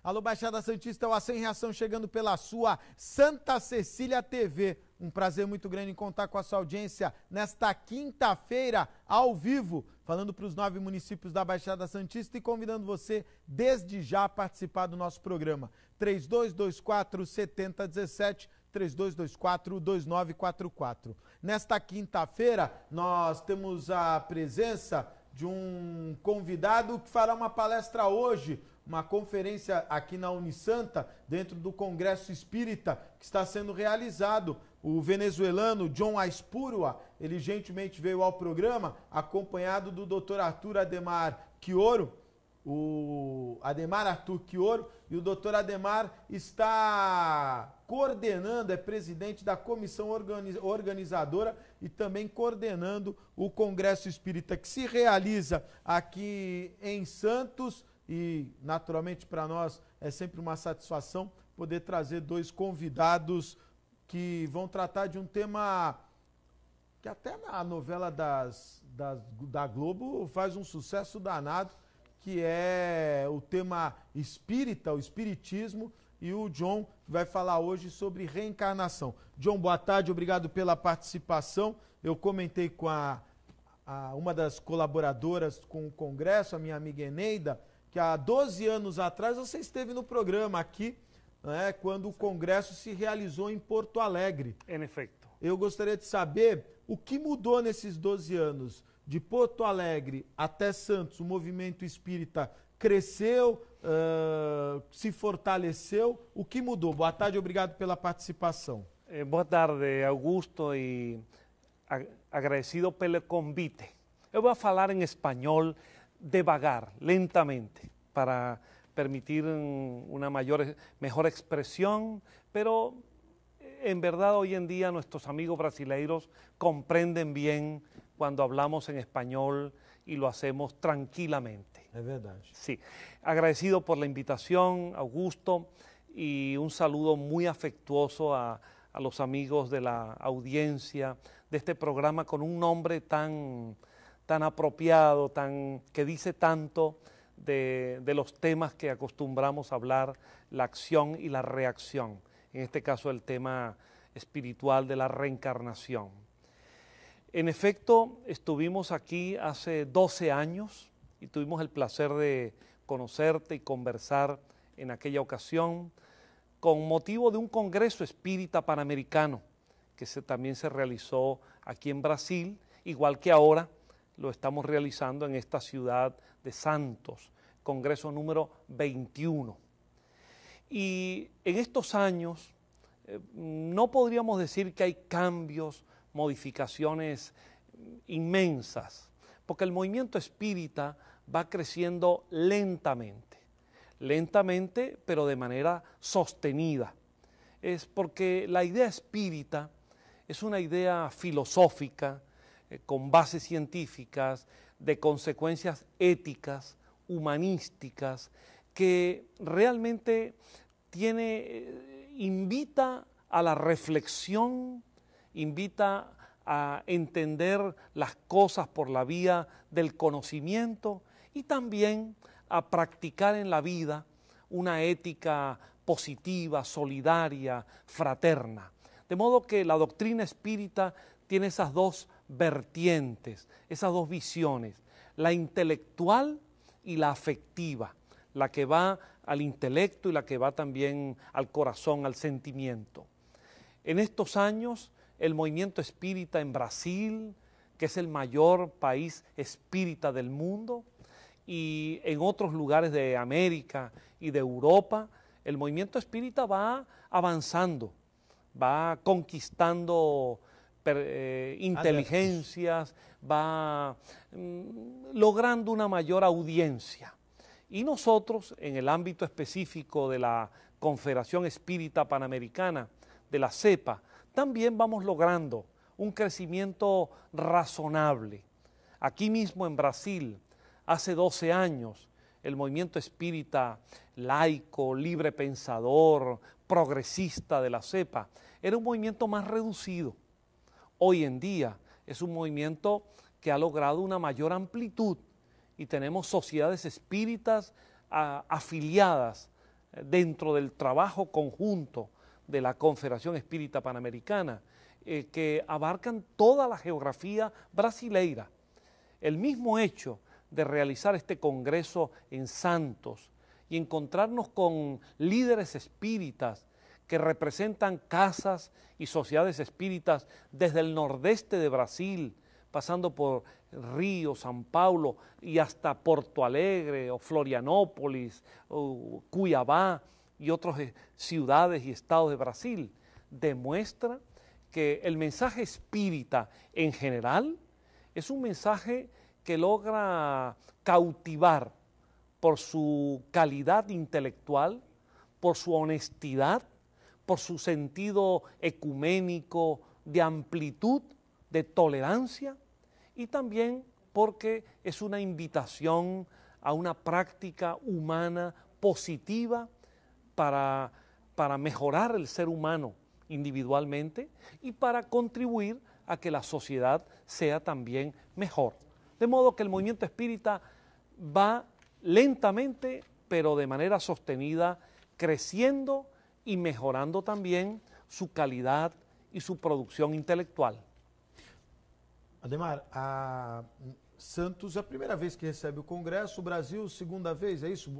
Alô, Baixada Santista, o A Sem Reação chegando pela sua Santa Cecília TV. Um prazer muito grande em contar com a sua audiência nesta quinta-feira, ao vivo, falando para os 9 municípios da Baixada Santista e convidando você, desde já, a participar do nosso programa. 3224-7017, 3224-2944. Nesta quinta-feira, nós temos a presença de um convidado que fará uma palestra hoje, uma conferência aqui na Unisanta, dentro do Congresso Espírita, que está sendo realizado. O venezuelano John Aispurua, ele gentilmente veio ao programa, acompanhado do Dr. Arthur Ademar Quioro, o Ademar Arthur Quioro, e o Dr. Ademar está coordenando, é presidente da comissão organizadora e também coordenando o Congresso Espírita, que se realiza aqui em Santos. E, naturalmente, para nós é sempre uma satisfação poder trazer 2 convidados que vão tratar de um tema que até na novela da Globo faz um sucesso danado, que é o tema espírita, o espiritismo, e o John vai falar hoje sobre reencarnação. John, boa tarde, obrigado pela participação. Eu comentei com uma das colaboradoras com o Congresso, a minha amiga Eneida, que há 12 anos atrás você esteve no programa aqui, né, quando o Congresso se realizou em Porto Alegre. Em efeito. Eu gostaria de saber o que mudou nesses 12 anos. De Porto Alegre até Santos, o movimento espírita cresceu, se fortaleceu. O que mudou? Boa tarde, obrigado pela participação. Boa tarde, Augusto, e agradecido pelo convite. Eu vou falar em espanhol devagar, lentamente, para permitir una mejor expresión, pero en verdad hoy en día nuestros amigos brasileiros comprenden bien cuando hablamos en español y lo hacemos tranquilamente. Es verdad. Sí, agradecido por la invitación, Augusto, y un saludo muy afectuoso a los amigos de la audiencia de este programa con un nombre tan apropiado, que dice tanto de los temas que acostumbramos a hablar, la acción y la reacción. En este caso el tema espiritual de la reencarnación. En efecto, estuvimos aquí hace 12 años y tuvimos el placer de conocerte y conversar en aquella ocasión con motivo de un Congreso Espírita Panamericano que también se realizó aquí en Brasil, igual que ahora lo estamos realizando en esta ciudad de Santos, Congreso número 21. Y en estos años no podríamos decir que hay cambios, modificaciones inmensas, porque el movimiento espírita va creciendo lentamente, pero de manera sostenida. Es porque la idea espírita es una idea filosófica, con bases científicas, de consecuencias éticas, humanísticas, que realmente invita a la reflexión, invita a entender las cosas por la vía del conocimiento y también a practicar en la vida una ética positiva, solidaria, fraterna. De modo que la doctrina espírita tiene esas 2 vertientes, esas 2 visiones, la intelectual y la afectiva, la que va al intelecto y la que va también al corazón, al sentimiento. En estos años, el movimiento espírita en Brasil, que es el mayor país espírita del mundo, y en otros lugares de América y de Europa, el movimiento espírita va avanzando, va conquistando inteligencias, va logrando una mayor audiencia. Y nosotros, en el ámbito específico de la Confederación Espírita Panamericana, de la CEPA, también vamos logrando un crecimiento razonable. Aquí mismo en Brasil, hace 12 años, el movimiento espírita laico, libre pensador, progresista de la CEPA, era un movimiento más reducido. Hoy en día es un movimiento que ha logrado una mayor amplitud y tenemos sociedades espíritas afiliadas dentro del trabajo conjunto de la Confederación Espírita Panamericana, que abarcan toda la geografía brasileira. El mismo hecho de realizar este congreso en Santos y encontrarnos con líderes espíritas que representan casas y sociedades espíritas desde el nordeste de Brasil, pasando por Río, São Paulo y hasta Porto Alegre o Florianópolis o Cuiabá y otras ciudades y estados de Brasil, demuestra que el mensaje espírita en general es un mensaje que logra cautivar por su calidad intelectual, por su honestidad, por su sentido ecuménico, de amplitud, de tolerancia, y también porque es una invitación a una práctica humana positiva para mejorar el ser humano individualmente y para contribuir a que la sociedad sea también mejor. De modo que el movimiento espírita va lentamente, pero de manera sostenida, creciendo y mejorando también su calidad y su producción intelectual. Ademar, a Santos é a primeira vez que recebe o Congresso, o Brasil, segunda vez, é isso?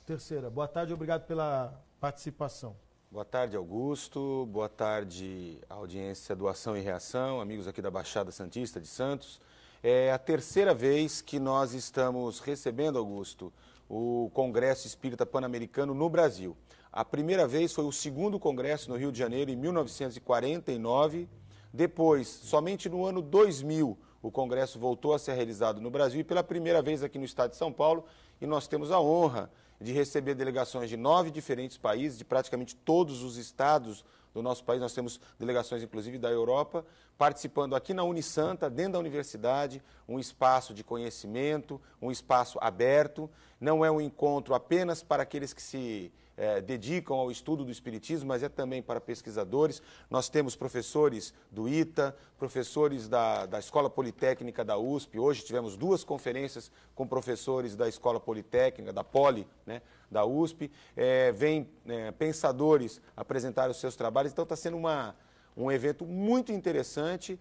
Terceira. Boa tarde, obrigado pela participação. Boa tarde, Augusto. Boa tarde, audiência do Ação e Reação, amigos aqui da Baixada Santista de Santos. É a terceira vez que nós estamos recebendo, Augusto, o Congresso Espírita Pan-Americano no Brasil. A primeira vez foi o segundo congresso no Rio de Janeiro, em 1949. Depois, somente no ano 2000, o congresso voltou a ser realizado no Brasil e pela primeira vez aqui no estado de São Paulo. E nós temos a honra de receber delegações de 9 diferentes países, de praticamente todos os estados do nosso país. Nós temos delegações, inclusive, da Europa, participando aqui na Unisanta, dentro da universidade, um espaço de conhecimento, um espaço aberto. Não é um encontro apenas para aqueles que se dedicam ao estudo do Espiritismo, mas é também para pesquisadores. Nós temos professores do ITA, professores da Escola Politécnica da USP. Hoje tivemos 2 conferências com professores da Escola Politécnica, da Poli, né, da USP. Vêm pensadores apresentar os seus trabalhos. Então está sendo um evento muito interessante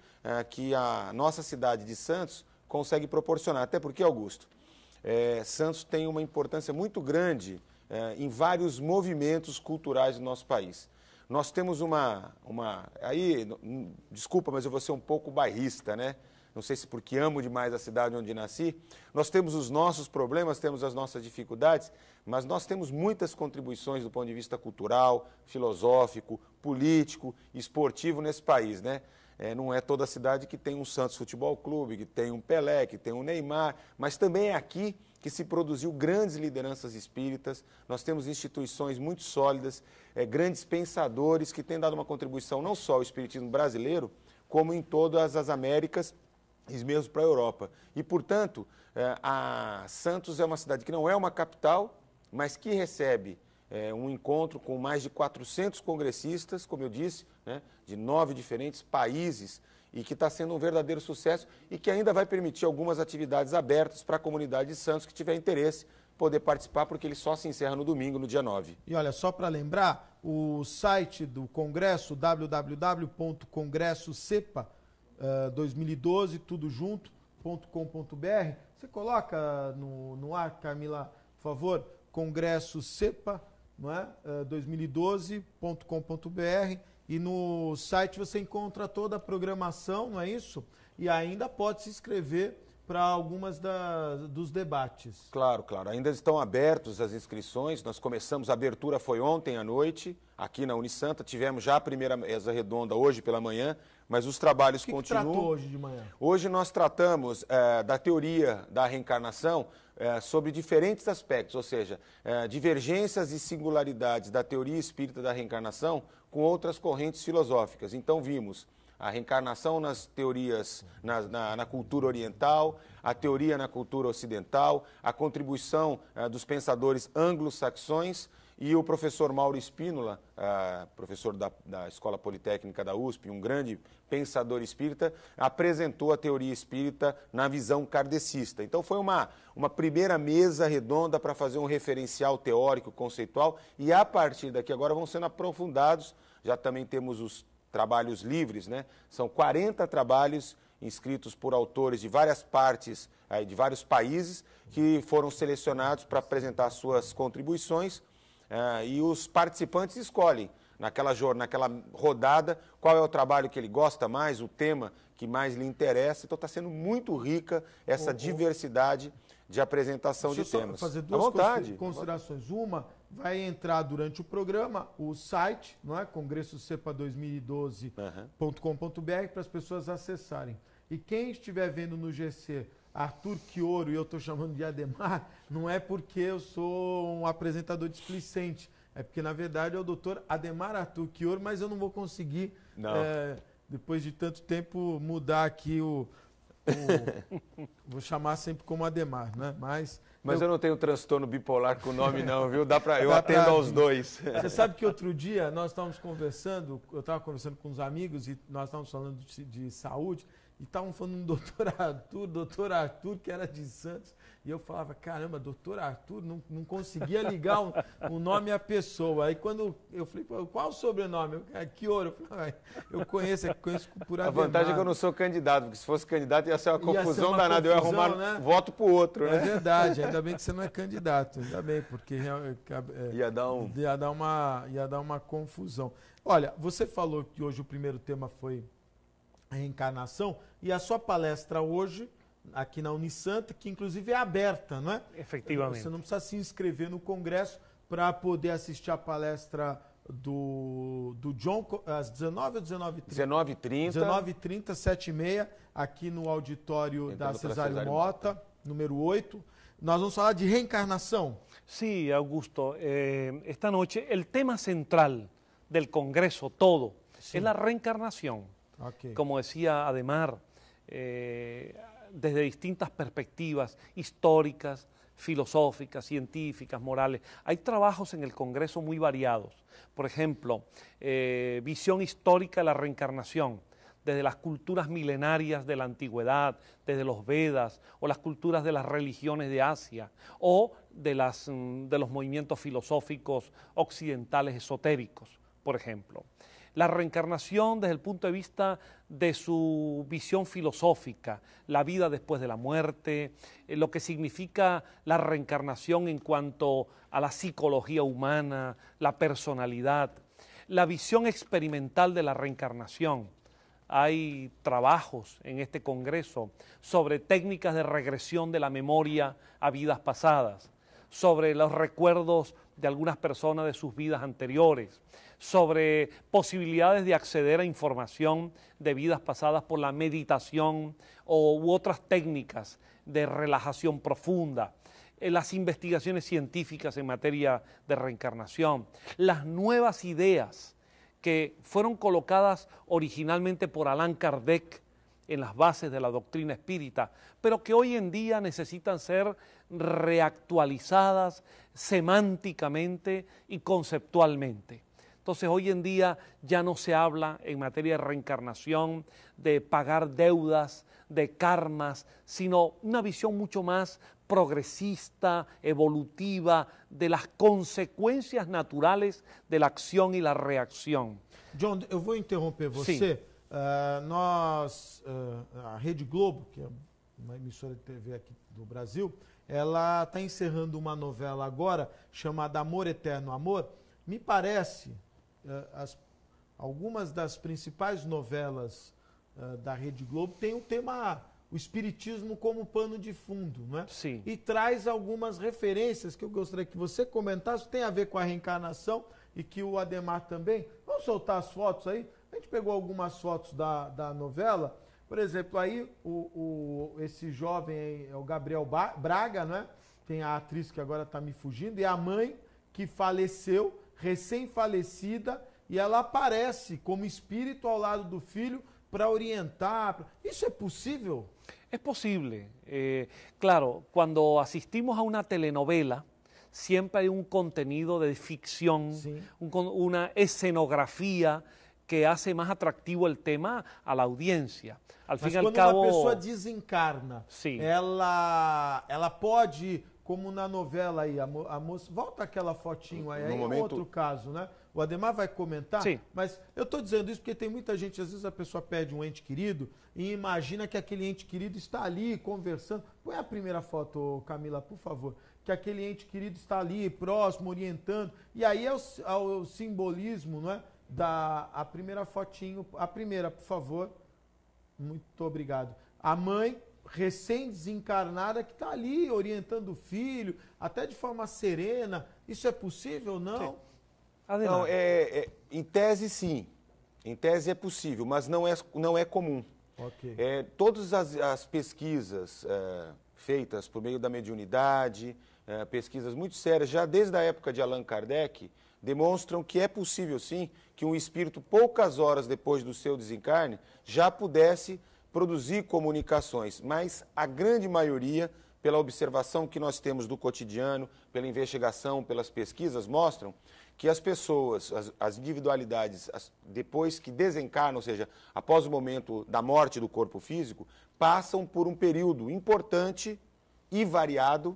que a nossa cidade de Santos consegue proporcionar. Até porque, Augusto, Santos tem uma importância muito grande em vários movimentos culturais do nosso país. Nós temos aí, desculpa, mas eu vou ser um pouco bairrista, né? Não sei se porque amo demais a cidade onde nasci. Nós temos os nossos problemas, temos as nossas dificuldades, mas nós temos muitas contribuições do ponto de vista cultural, filosófico, político, esportivo nesse país, né? Não é toda a cidade que tem um Santos Futebol Clube, que tem um Pelé, que tem um Neymar, mas também é aqui que se produziu grandes lideranças espíritas. Nós temos instituições muito sólidas, grandes pensadores que têm dado uma contribuição não só ao espiritismo brasileiro, como em todas as Américas e mesmo para a Europa. E, portanto, a Santos é uma cidade que não é uma capital, mas que recebe um encontro com mais de 400 congressistas, como eu disse, né, de 9 diferentes países, e que está sendo um verdadeiro sucesso e que ainda vai permitir algumas atividades abertas para a comunidade de Santos que tiver interesse poder participar, porque ele só se encerra no domingo, no dia 9. E olha, só para lembrar, o site do Congresso, www.congressocepa 2012, tudo junto.com.br. Você coloca no ar, Camila, por favor, Congresso Cepa, não é? 2012.com.br. E no site você encontra toda a programação, não é isso? E ainda pode se inscrever para algumas dos debates. Claro, claro. Ainda estão abertas as inscrições. Nós começamos, a abertura foi ontem à noite, aqui na Unisanta. Tivemos já a primeira mesa redonda hoje pela manhã, mas os trabalhos continuam. O que tratou hoje de manhã? Hoje nós tratamos da teoria da reencarnação sobre diferentes aspectos, ou seja, divergências e singularidades da teoria espírita da reencarnação com outras correntes filosóficas. Então vimos a reencarnação nas teorias, na cultura oriental, a teoria na cultura ocidental, a contribuição dos pensadores anglo-saxões E o professor Mauro Espínola, professor da Escola Politécnica da USP, um grande pensador espírita, apresentou a teoria espírita na visão kardecista. Então foi uma primeira mesa redonda para fazer um referencial teórico, conceitual, e a partir daqui agora vão sendo aprofundados. Já também temos os trabalhos livres, né? São 40 trabalhos inscritos por autores de várias partes, de vários países, que foram selecionados para apresentar suas contribuições. E os participantes escolhem, naquela rodada, qual é o trabalho que ele gosta mais, o tema que mais lhe interessa. Então está sendo muito rica essa diversidade de apresentação de temas. Fazer duas considerações. Uma, vai entrar durante o programa o site, não é? congressoscepa2012.com.br, para as pessoas acessarem. E quem estiver vendo no GC Arthur Quioro, e eu estou chamando de Ademar, não é porque eu sou um apresentador displicente, é porque, na verdade, é o doutor Ademar Arthur Quioro, mas eu não vou conseguir, depois de tanto tempo, mudar aqui vou chamar sempre como Ademar, né? Mas eu não tenho transtorno bipolar com o nome não, viu? Eu atendo aos dois. Você sabe que outro dia nós estávamos conversando, eu estava conversando com uns amigos e nós estávamos falando de saúde, e estavam falando do doutor Arthur, que era de Santos, e eu falava, caramba, doutor Arthur, não conseguia ligar o nome à pessoa. Aí quando eu falei, qual o sobrenome? Quioro. Eu conheço por Ademar. A vantagem é que eu não sou candidato, porque se fosse candidato ia ser uma confusão danada, eu ia arrumar voto para o outro, né? É verdade, ainda bem que você não é candidato, ainda bem, porque ia dar uma confusão. Olha, você falou que hoje o primeiro tema foi a reencarnação, e a sua palestra hoje, aqui na Unisanta, que inclusive é aberta, não é? Efetivamente. Você não precisa se inscrever no congresso para poder assistir a palestra do John, às 19 ou 19h30? 19h30. 19h30, 7h30, aqui no auditório da Cesário Mota, número 8. Nós vamos falar de reencarnação. Sí, Augusto. Esta noche el tema central del Congreso todo es la reencarnación. Okay. Como decía Ademar, desde distintas perspectivas históricas, filosóficas, científicas, morales. Hay trabajos en el Congreso muy variados. Por ejemplo, visión histórica de la reencarnación, desde las culturas milenarias de la antigüedad, desde los Vedas, o las culturas de las religiones de Asia, o de los movimientos filosóficos occidentales esotéricos, por ejemplo. La reencarnación desde el punto de vista de su visión filosófica, la vida después de la muerte, lo que significa la reencarnación en cuanto a la psicología humana, la personalidad, la visión experimental de la reencarnación. Hay trabajos en este congreso sobre técnicas de regresión de la memoria a vidas pasadas, sobre los recuerdos de algunas personas de sus vidas anteriores, sobre posibilidades de acceder a información de vidas pasadas por la meditación u otras técnicas de relajación profunda, las investigaciones científicas en materia de reencarnación, las nuevas ideas que fueron colocadas originalmente por Allan Kardec en las bases de la doctrina espírita, pero que hoy en día necesitan ser reactualizadas semánticamente y conceptualmente. Entonces, hoy en día ya no se habla en materia de reencarnación, de pagar deudas, de karmas, sino una visión mucho más progresista, evolutiva, de las consecuencias naturales de la acción y la reacción. John, eu vou interromper você. Sim. A Rede Globo, que é uma emissora de TV aqui do Brasil, ela está encerrando uma novela agora chamada Amor Eterno Amor. Me parece, algumas das principais novelas da Rede Globo têm o tema, o espiritismo como pano de fundo, não é? Sim. E traz algumas referências que eu gostaria que você comentasse, tem a ver com a reencarnação e que o Ademar também. Vamos soltar as fotos aí? A gente pegou algumas fotos da novela. Por exemplo, aí esse jovem aí é o Gabriel Braga, né? Tem a atriz que agora está me fugindo, e a mãe que faleceu, recém-falecida, e ela aparece como espírito ao lado do filho para orientar. ¿Isso é possível? Es posible. Claro, cuando asistimos a una telenovela, siempre hay un contenido de ficción, una escenografía que hace más atractivo el tema a la audiencia. Al fin y al cabo, quando uma pessoa desencarna, sim, ela pode, como na novela aí, a moça, volta aquela fotinho aí, aí é outro caso, né? O Ademar vai comentar, sim, mas eu estou dizendo isso porque tem muita gente, às vezes a pessoa pede um ente querido e imagina que aquele ente querido está ali conversando. Põe a primeira foto, Camila, por favor. Que aquele ente querido está ali, próximo, orientando. E aí é o simbolismo, não é? A primeira fotinho, a primeira, por favor. Muito obrigado. A mãe recém-desencarnada que está ali orientando o filho, até de forma serena. Isso é possível, não? Sim. Não, em tese sim, em tese é possível, mas não é comum. Okay. Todas as pesquisas feitas por meio da mediunidade, pesquisas muito sérias, já desde a época de Allan Kardec, demonstram que é possível sim que um espírito, poucas horas depois do seu desencarne, já pudesse produzir comunicações, mas a grande maioria, pela observação que nós temos do cotidiano, pela investigação, pelas pesquisas, mostram que as pessoas, as individualidades, depois que desencarnam, ou seja, após o momento da morte do corpo físico, passam por um período importante e variado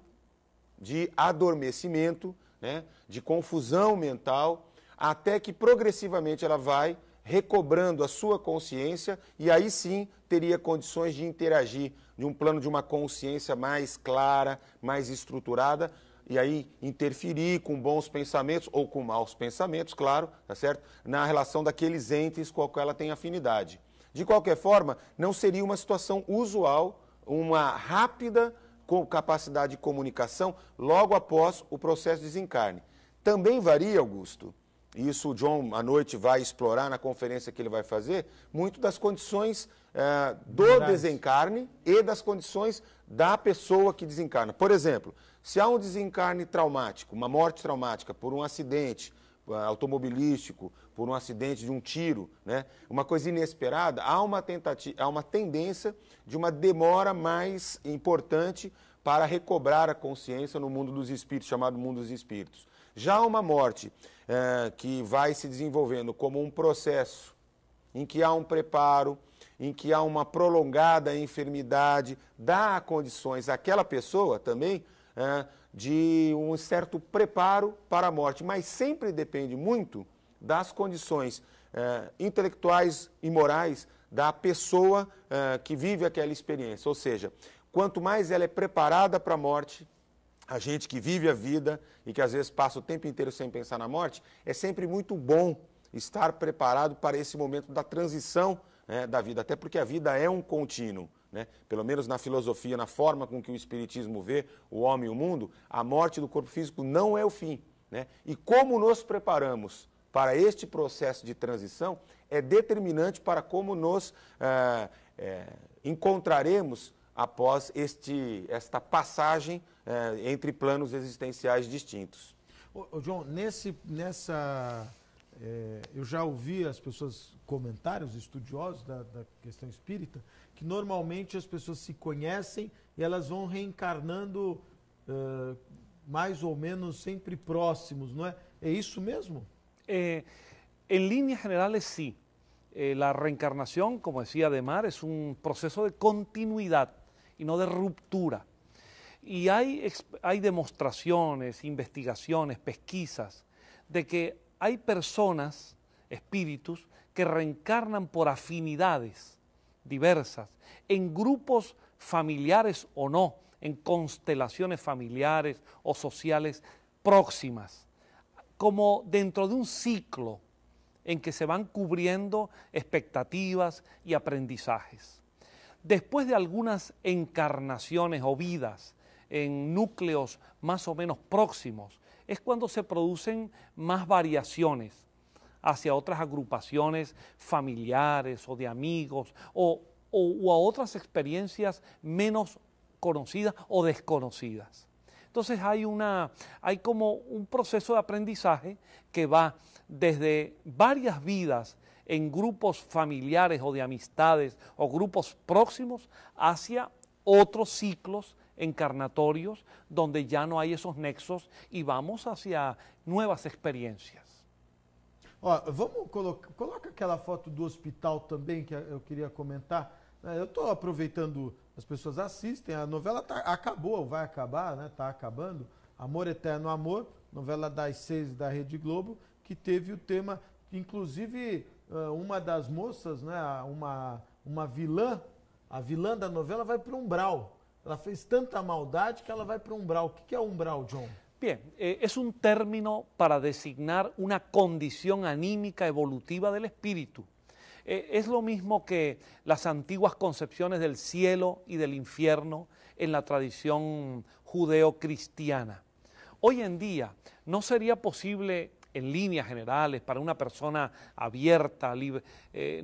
de adormecimento, né, de confusão mental, até que progressivamente ela vai recobrando a sua consciência e aí sim teria condições de interagir de um plano de uma consciência mais clara, mais estruturada, e aí interferir com bons pensamentos ou com maus pensamentos, claro, tá certo? Na relação daqueles entes com a qual ela tem afinidade. De qualquer forma, não seria uma situação usual, uma rápida capacidade de comunicação logo após o processo de desencarne. Também varia, Augusto, isso o John à noite vai explorar na conferência que ele vai fazer, muito das condições do desencarne e das condições da pessoa que desencarna. Por exemplo, se há um desencarne traumático, uma morte traumática por um acidente automobilístico, por um acidente de um tiro, né, uma coisa inesperada, há uma tendência de uma demora mais importante para recobrar a consciência no mundo dos espíritos, chamado mundo dos espíritos. Já uma morte que vai se desenvolvendo como um processo em que há um preparo, em que há uma prolongada enfermidade, dá condições àquela pessoa também de um certo preparo para a morte, mas sempre depende muito das condições intelectuais e morais da pessoa que vive aquela experiência. Ou seja, quanto mais ela é preparada para a morte, a gente que vive a vida e que às vezes passa o tempo inteiro sem pensar na morte, é sempre muito bom estar preparado para esse momento da transição da vida, até porque a vida é um contínuo. Né? Pelo menos na filosofia, na forma com que o Espiritismo vê o homem e o mundo, a morte do corpo físico não é o fim. Né? E como nos preparamos para este processo de transição é determinante para como nos encontraremos após esta passagem entre planos existenciais distintos. Ô John, eu já ouvi as pessoas comentarem, os estudiosos da questão espírita, que normalmente as pessoas se conhecem e elas vão reencarnando mais ou menos sempre próximos, não é? É isso mesmo? En líneas generales sí. La reencarnación, como decía Ademar, es un proceso de continuidad y no de ruptura. Y hay demostraciones, investigaciones, pesquisas de que hay personas, espíritus, que reencarnan por afinidades diversas, en grupos familiares o no, en constelaciones familiares o sociales próximas, como dentro de un ciclo en que se van cubriendo expectativas y aprendizajes. Después de algunas encarnaciones o vidas en núcleos más o menos próximos, es cuando se producen más variaciones hacia otras agrupaciones familiares o de amigos o a otras experiencias menos conocidas o desconocidas. Entonces hay como un proceso de aprendizaje que va desde varias vidas en grupos familiares o de amistades o grupos próximos hacia otros ciclos encarnatorios donde ya no hay esos nexos y vamos hacia nuevas experiencias. Ó, vamos coloca aquela foto do hospital também, que eu queria comentar. Eu estou aproveitando, as pessoas assistem, a novela acabou, vai acabar, né? Está acabando. Amor Eterno Amor, novela das 6 da Rede Globo, que teve o tema, inclusive uma das moças, né? Uma vilã, a vilã da novela vai para o umbral. Ela fez tanta maldade que ela vai para o umbral. O que é umbral, John? Bien, es un término para designar una condición anímica evolutiva del espíritu. Es lo mismo que las antiguas concepciones del cielo y del infierno en la tradición judeo-cristiana. Hoy en día no sería posible, en líneas generales, para una persona abierta, libre,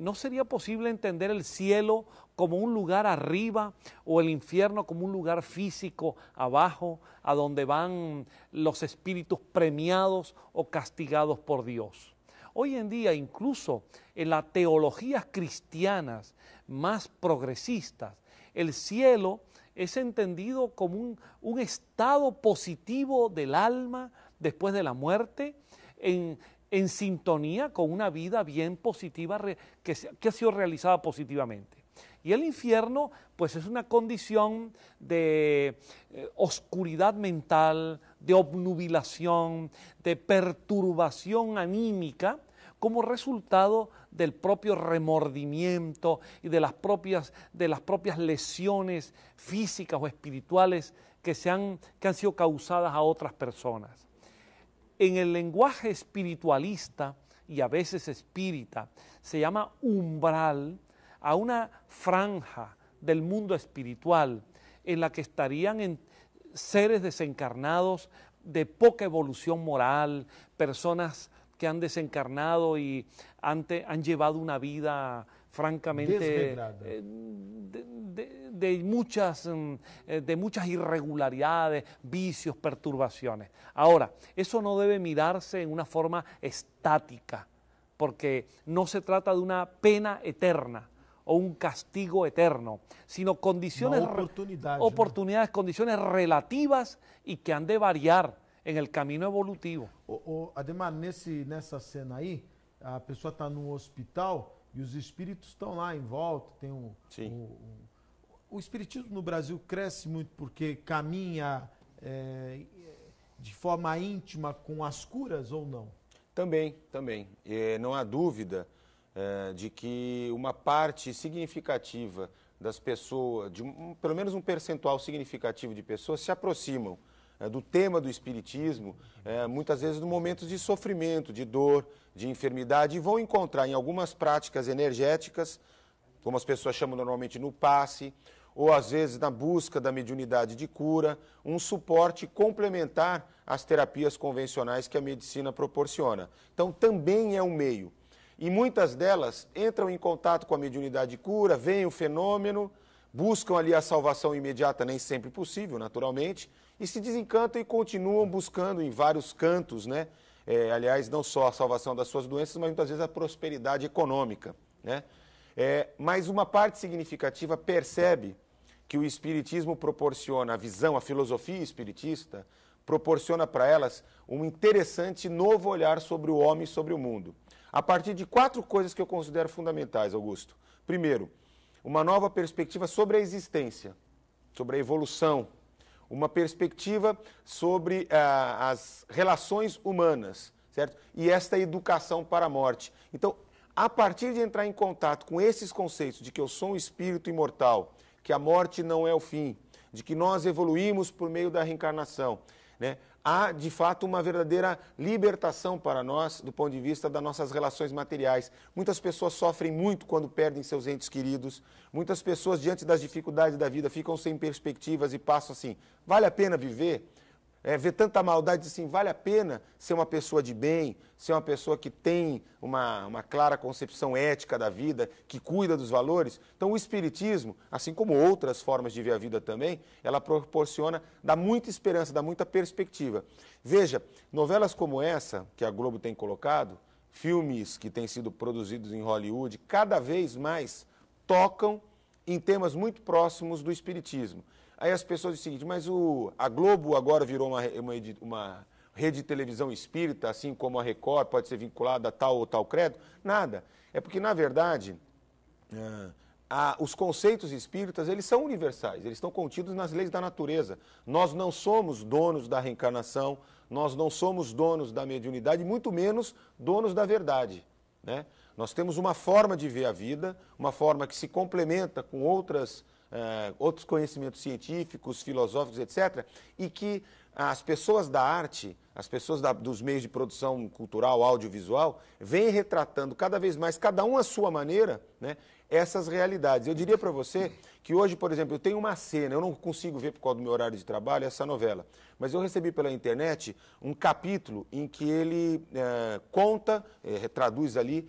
no sería posible entender el cielo como un lugar arriba o el infierno como un lugar físico abajo, a donde van los espíritus premiados o castigados por Dios. Hoy en día, incluso en las teologías cristianas más progresistas, el cielo es entendido como un estado positivo del alma después de la muerte, en sintonía con una vida bien positiva que ha sido realizada positivamente. Y el infierno, pues es una condición de oscuridad mental, de obnubilación, de perturbación anímica, como resultado del propio remordimiento y de las propias lesiones físicas o espirituales que han sido causadas a otras personas. En el lenguaje espiritualista y a veces espírita se llama umbral a una franja del mundo espiritual en la que estarían seres desencarnados de poca evolución moral, personas que han desencarnado y han llevado una vida francamente de muchas irregularidades, vicios, perturbaciones. Ahora, eso no debe mirarse en una forma estática, porque no se trata de una pena eterna o un castigo eterno, sino condiciones, oportunidades, condiciones relativas y que han de variar en el camino evolutivo. Ademar, nessa cena aí, a pessoa está no hospital e os espíritos estão lá em volta. Tem o espiritismo no Brasil cresce muito porque caminha de forma íntima com as curas ou não? Também. Não há dúvida de que uma parte significativa das pessoas, pelo menos um percentual significativo de pessoas se aproximam do tema do espiritismo, muitas vezes no momentos de sofrimento, de dor, de enfermidade, e vão encontrar em algumas práticas energéticas, como as pessoas chamam normalmente no passe, ou às vezes na busca da mediunidade de cura, um suporte complementar às terapias convencionais que a medicina proporciona. Então também é um meio. E muitas delas entram em contato com a mediunidade de cura, veem o fenômeno, buscam ali a salvação imediata, nem sempre possível, naturalmente, e se desencantam e continuam buscando em vários cantos, né? Aliás, não só a salvação das suas doenças, mas muitas vezes a prosperidade econômica, né? Mas uma parte significativa percebe que o espiritismo proporciona, a visão, a filosofia espiritista, proporciona para elas um interessante novo olhar sobre o homem e sobre o mundo. A partir de 4 coisas que eu considero fundamentais, Augusto. Primeiro, uma nova perspectiva sobre a existência, sobre a evolução, uma perspectiva sobre as relações humanas, certo? E esta educação para a morte. Então, a partir de entrar em contato com esses conceitos de que eu sou um espírito imortal, que a morte não é o fim, de que nós evoluímos por meio da reencarnação, né? Há, de fato, uma verdadeira libertação para nós do ponto de vista das nossas relações materiais. Muitas pessoas sofrem muito quando perdem seus entes queridos. Muitas pessoas, diante das dificuldades da vida, ficam sem perspectivas e passam assim, vale a pena viver? Ver tanta maldade, assim, vale a pena ser uma pessoa de bem, ser uma pessoa que tem uma clara concepção ética da vida, que cuida dos valores? Então o espiritismo, assim como outras formas de ver a vida também, ela proporciona, dá muita esperança, dá muita perspectiva. Veja, novelas como essa, que a Globo tem colocado, filmes que têm sido produzidos em Hollywood, cada vez mais tocam em temas muito próximos do espiritismo. Aí as pessoas dizem o seguinte, mas a Globo agora virou uma rede de televisão espírita, assim como a Record pode ser vinculada a tal ou tal credo? Nada. É porque, na verdade, os conceitos espíritas, eles são universais, eles estão contidos nas leis da natureza. Nós não somos donos da reencarnação, nós não somos donos da mediunidade, muito menos donos da verdade, né? Nós temos uma forma de ver a vida, uma forma que se complementa com outros conhecimentos científicos, filosóficos, etc., e que as pessoas da arte, as pessoas dos meios de produção cultural, audiovisual, vêm retratando cada vez mais, cada um à sua maneira, né, essas realidades. Eu diria para você que hoje, por exemplo, eu tenho uma cena, eu não consigo ver por causa do meu horário de trabalho essa novela, mas eu recebi pela internet um capítulo em que ele conta, traduz ali,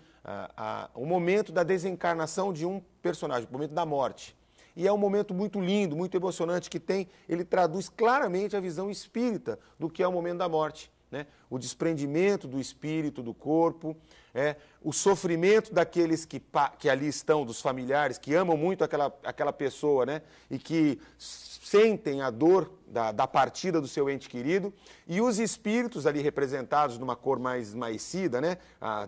o momento da desencarnação de um personagem, o momento da morte. E é um momento muito lindo, muito emocionante que tem, ele traduz claramente a visão espírita do que é o momento da morte, né? O desprendimento do espírito, do corpo, o sofrimento daqueles que ali estão, dos familiares, que amam muito aquela pessoa, né? E que sentem a dor da partida do seu ente querido, e os espíritos ali representados numa cor mais esmaecida, né?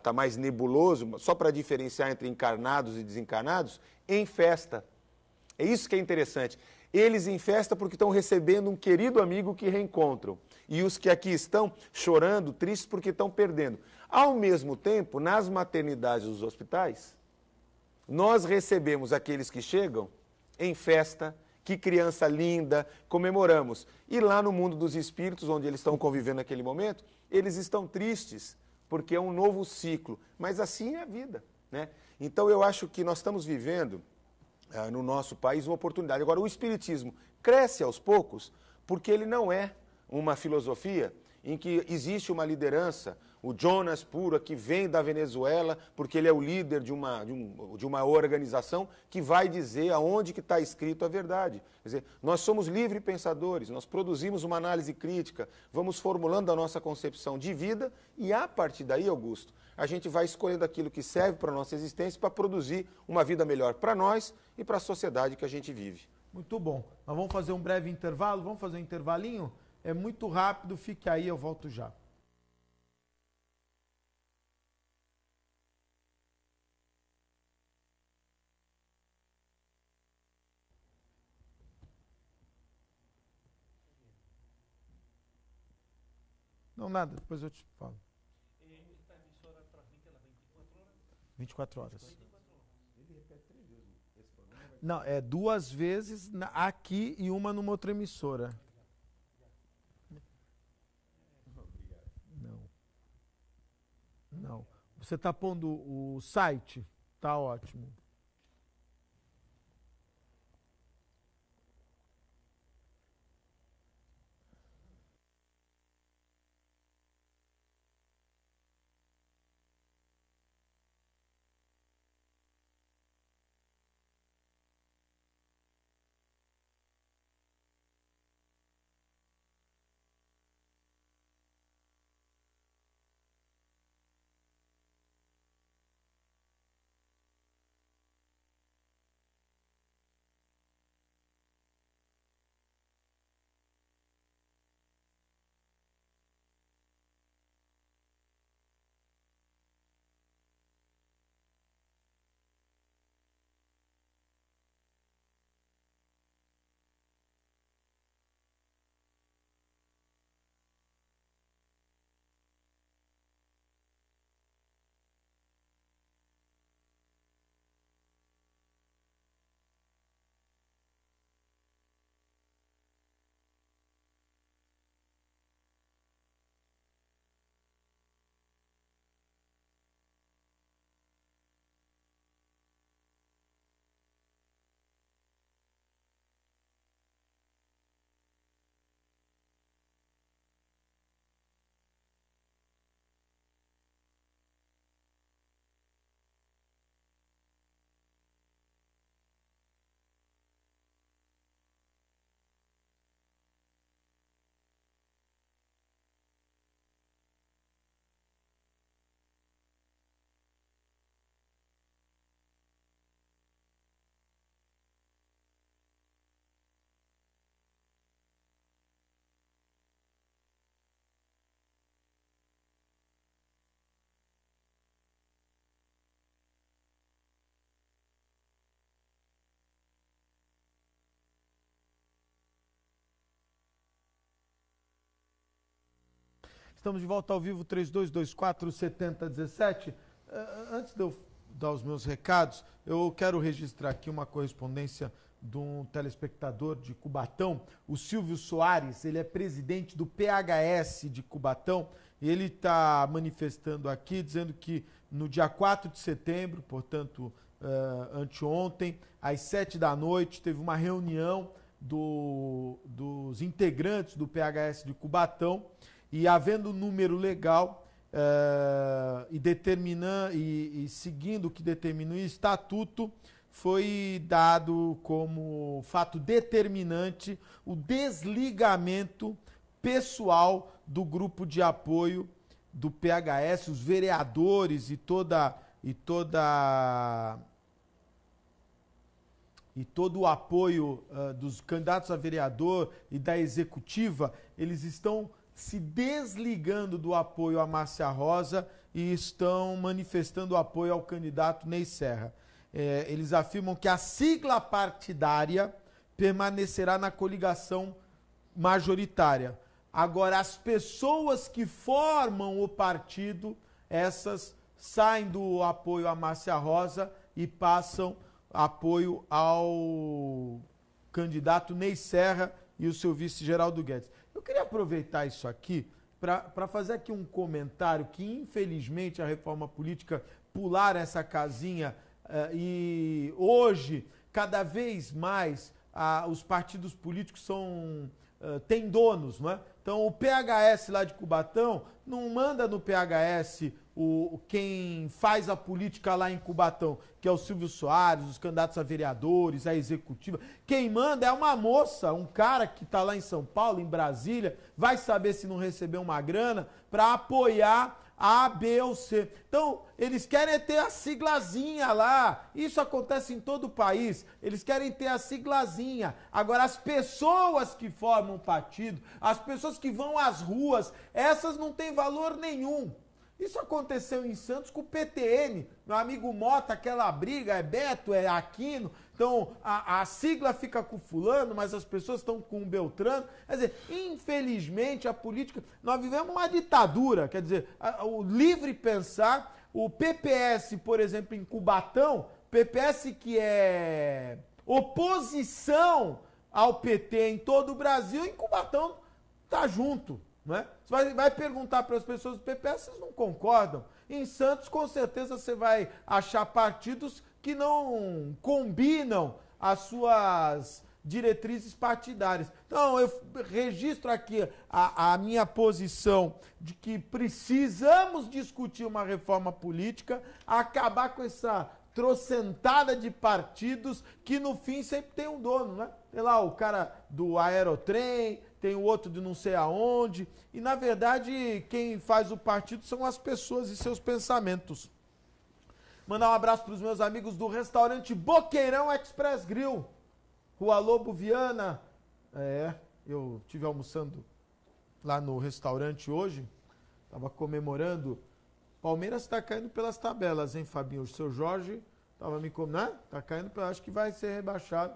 Tá mais nebuloso, só para diferenciar entre encarnados e desencarnados, em festa. É isso que é interessante. Eles em festa porque estão recebendo um querido amigo que reencontram. E os que aqui estão chorando, tristes porque estão perdendo. Ao mesmo tempo, nas maternidades dos hospitais, nós recebemos aqueles que chegam em festa, que criança linda, comemoramos. E lá no mundo dos espíritos, onde eles estão convivendo naquele momento, eles estão tristes porque é um novo ciclo. Mas assim é a vida, né? Então eu acho que nós estamos vivendo no nosso país uma oportunidade. Agora, o espiritismo cresce aos poucos porque ele não é uma filosofia em que existe uma liderança, o Jonas Pura, que vem da Venezuela, porque ele é o líder de uma organização que vai dizer aonde que está escrito a verdade. Quer dizer, nós somos livres pensadores, nós produzimos uma análise crítica, vamos formulando a nossa concepção de vida e, a partir daí, Augusto, a gente vai escolhendo aquilo que serve para a nossa existência para produzir uma vida melhor para nós e para a sociedade que a gente vive. Muito bom. Nós vamos fazer um breve intervalo, vamos fazer um intervalinho? É muito rápido, fique aí, eu volto já. Não, nada, depois eu te falo. Esta emissora transmite ela 24 horas? 24 horas. Ele repete 3 vezes esse programa? Não, é 2 vezes aqui e uma numa outra emissora. Não. Não. Você está pondo o site? Tá ótimo. Estamos de volta ao vivo, 3224-7017. Antes de eu dar os meus recados, eu quero registrar aqui uma correspondência de um telespectador de Cubatão, o Silvio Soares. Ele é presidente do PHS de Cubatão, e ele está manifestando aqui, dizendo que no dia 4 de setembro, portanto, anteontem, às 7 da noite, teve uma reunião dos integrantes do PHS de Cubatão, e havendo número legal e seguindo o que determina o estatuto, foi dado como fato determinante o desligamento pessoal do grupo de apoio do PHS, os vereadores e todo o apoio dos candidatos a vereador e da executiva. Eles estão se desligando do apoio a Márcia Rosa e estão manifestando apoio ao candidato Ney Serra. Eles afirmam que a sigla partidária permanecerá na coligação majoritária. Agora, as pessoas que formam o partido, essas saem do apoio a Márcia Rosa e passam apoio ao candidato Ney Serra e o seu vice Geraldo Guedes. Eu queria aproveitar isso aqui para fazer aqui um comentário que, infelizmente, a reforma política pular essa casinha e hoje, cada vez mais, os partidos políticos têm donos, não é? Então, o PHS lá de Cubatão não manda no PHS quem faz a política lá em Cubatão, que é o Silvio Soares, os candidatos a vereadores, a executiva. Quem manda é uma moça, um cara que está lá em São Paulo, em Brasília, vai saber se não recebeu uma grana para apoiar A, B ou C. Então, eles querem ter a siglazinha lá. Isso acontece em todo o país. Eles querem ter a siglazinha. Agora, as pessoas que formam o partido, as pessoas que vão às ruas, essas não têm valor nenhum. Isso aconteceu em Santos com o PTN. Meu amigo Mota, aquela briga, é Beto, é Aquino. Então, a sigla fica com fulano, mas as pessoas estão com o Beltrano. Quer dizer, infelizmente, a política... Nós vivemos uma ditadura. Quer dizer, o livre pensar, o PPS, por exemplo, em Cubatão, PPS que é oposição ao PT em todo o Brasil, em Cubatão tá junto. Não é? Você vai perguntar para as pessoas do PPS, eles não concordam. Em Santos, com certeza, você vai achar partidos que não combinam as suas diretrizes partidárias. Então, eu registro aqui a minha posição de que precisamos discutir uma reforma política, acabar com essa trocentada de partidos que, no fim, sempre tem um dono, né? Tem lá o cara do Aerotrem, tem o outro de não sei aonde, e na verdade quem faz o partido são as pessoas e seus pensamentos. Mandar um abraço para os meus amigos do restaurante Boqueirão Express Grill, Rua Lobo Viana. Eu estive almoçando lá no restaurante hoje, estava comemorando. Palmeiras está caindo pelas tabelas, hein, Fabinho? O seu Jorge estava me comendo, né? Está caindo, acho que vai ser rebaixado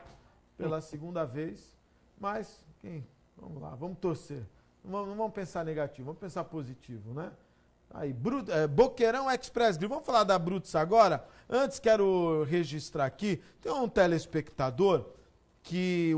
pela segunda vez, mas vamos lá, vamos torcer. Não vamos pensar negativo, vamos pensar positivo, né? Aí, Boqueirão Express Grill. Vamos falar da Brutus agora? Antes, quero registrar aqui, tem um telespectador que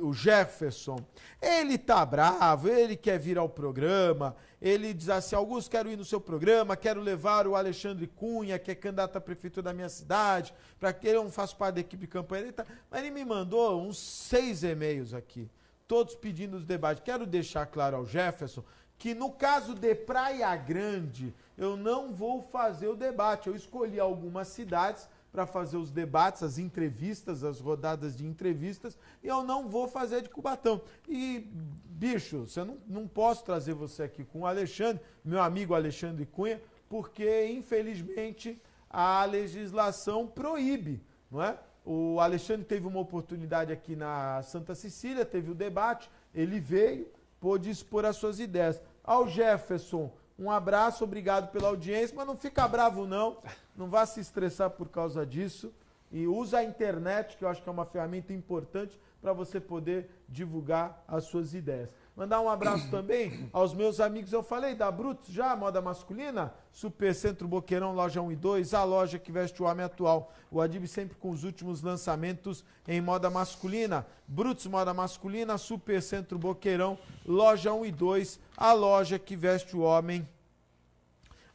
o Jefferson, ele tá bravo, ele quer vir ao programa, ele diz assim: Augusto, quero ir no seu programa, quero levar o Alexandre Cunha, que é candidato à prefeitura da minha cidade, para que ele não faça parte da equipe de campanha. Mas ele me mandou uns 6 e-mails aqui, todos pedindo os debates. Quero deixar claro ao Jefferson que no caso de Praia Grande, eu não vou fazer o debate. Eu escolhi algumas cidades para fazer os debates, as entrevistas, as rodadas de entrevistas, e eu não vou fazer de Cubatão. E, bicho, não posso trazer você aqui com o Alexandre, meu amigo Alexandre Cunha, porque, infelizmente, a legislação proíbe, não é? O Alexandre teve uma oportunidade aqui na Santa Cecília, teve o debate, ele veio, pôde expor as suas ideias. Ao Jefferson, um abraço, obrigado pela audiência, mas não fica bravo não vá se estressar por causa disso, e usa a internet, que eu acho que é uma ferramenta importante para você poder divulgar as suas ideias. Mandar um abraço também aos meus amigos, eu falei, da Brutus já, moda masculina, Super Centro Boqueirão, loja 1 e 2, a loja que veste o homem atual. O Adib sempre com os últimos lançamentos em moda masculina. Brutus Moda Masculina, Super Centro Boqueirão, loja 1 e 2, a loja que veste o homem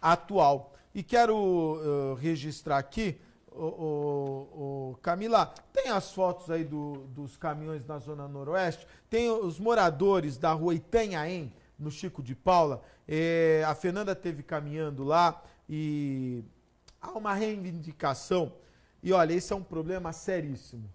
atual. E quero registrar aqui, Camila, tem as fotos aí dos caminhões na Zona Noroeste, tem os moradores da rua Itanhaém, no Chico de Paula, a Fernanda teve caminhando lá e há uma reivindicação, e olha, esse é um problema seríssimo.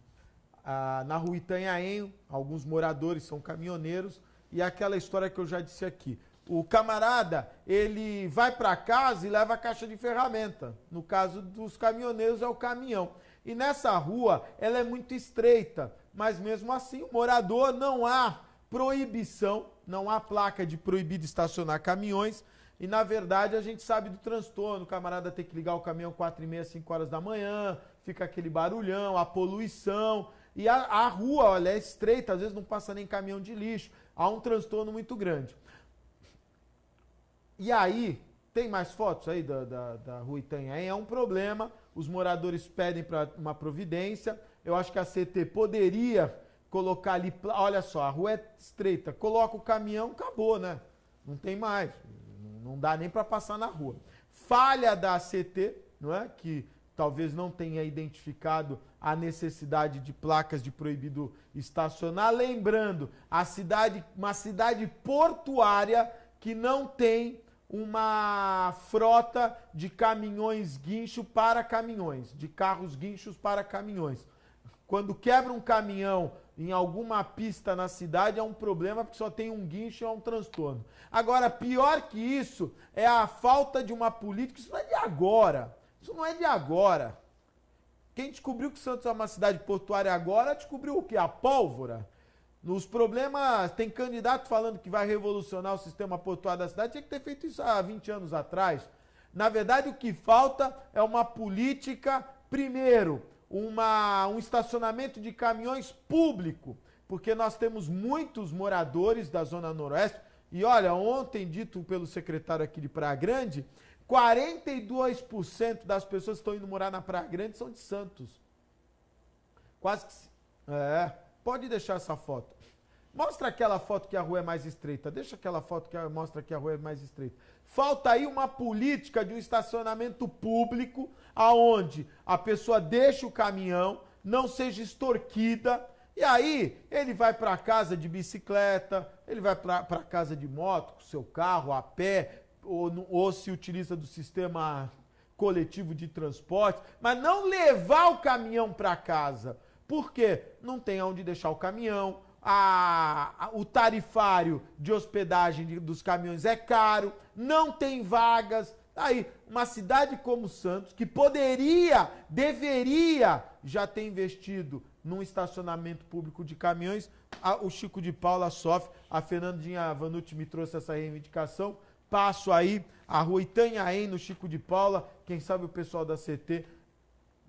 Na rua Itanhaém, alguns moradores são caminhoneiros, e aquela história que eu já disse aqui, o camarada, ele vai para casa e leva a caixa de ferramenta. No caso dos caminhoneiros, é o caminhão. E nessa rua, ela é muito estreita, mas mesmo assim, o morador, não há proibição, não há placa de proibido estacionar caminhões, e na verdade a gente sabe do transtorno, o camarada tem que ligar o caminhão 4h30, 5 horas da manhã, fica aquele barulhão, a poluição, e a rua, olha, é estreita, às vezes não passa nem caminhão de lixo, há um transtorno muito grande. E aí, tem mais fotos aí da rua Itanhaém? É um problema, os moradores pedem para uma providência, eu acho que a CT poderia colocar ali, olha só, a rua é estreita, coloca o caminhão, acabou, né? Não tem mais, não dá nem para passar na rua. Falha da CT, não é? Que talvez não tenha identificado a necessidade de placas de proibido estacionar. Lembrando, uma cidade portuária que não tem uma frota de caminhões guincho para caminhões, de carros guinchos para caminhões. Quando quebra um caminhão em alguma pista na cidade é um problema, porque só tem um guincho, é um transtorno. Agora, pior que isso é a falta de uma política, isso não é de agora, isso não é de agora. Quem descobriu que Santos é uma cidade portuária agora, descobriu o quê? A pólvora. Nos problemas, tem candidato falando que vai revolucionar o sistema portuário da cidade, tinha que ter feito isso há 20 anos atrás. Na verdade, o que falta é uma política, primeiro, um estacionamento de caminhões público, porque nós temos muitos moradores da Zona Noroeste, e olha, ontem dito pelo secretário aqui de Praia Grande, 42% das pessoas que estão indo morar na Praia Grande são de Santos. Quase que... Pode deixar essa foto. Mostra aquela foto que a rua é mais estreita. Deixa aquela foto que mostra que a rua é mais estreita. Falta aí uma política de um estacionamento público aonde a pessoa deixa o caminhão, não seja extorquida, e aí ele vai para casa de bicicleta, ele vai para casa de moto, com seu carro, a pé, ou se utiliza do sistema coletivo de transporte, mas não levar o caminhão para casa. Por quê? Não tem onde deixar o caminhão, o tarifário de hospedagem dos caminhões é caro, não tem vagas. Aí, uma cidade como Santos, que deveria já ter investido num estacionamento público de caminhões, o Chico de Paula sofre, a Fernandinha Vanucci me trouxe essa reivindicação, passo aí, a rua Itanhaém, no Chico de Paula, quem sabe o pessoal da CT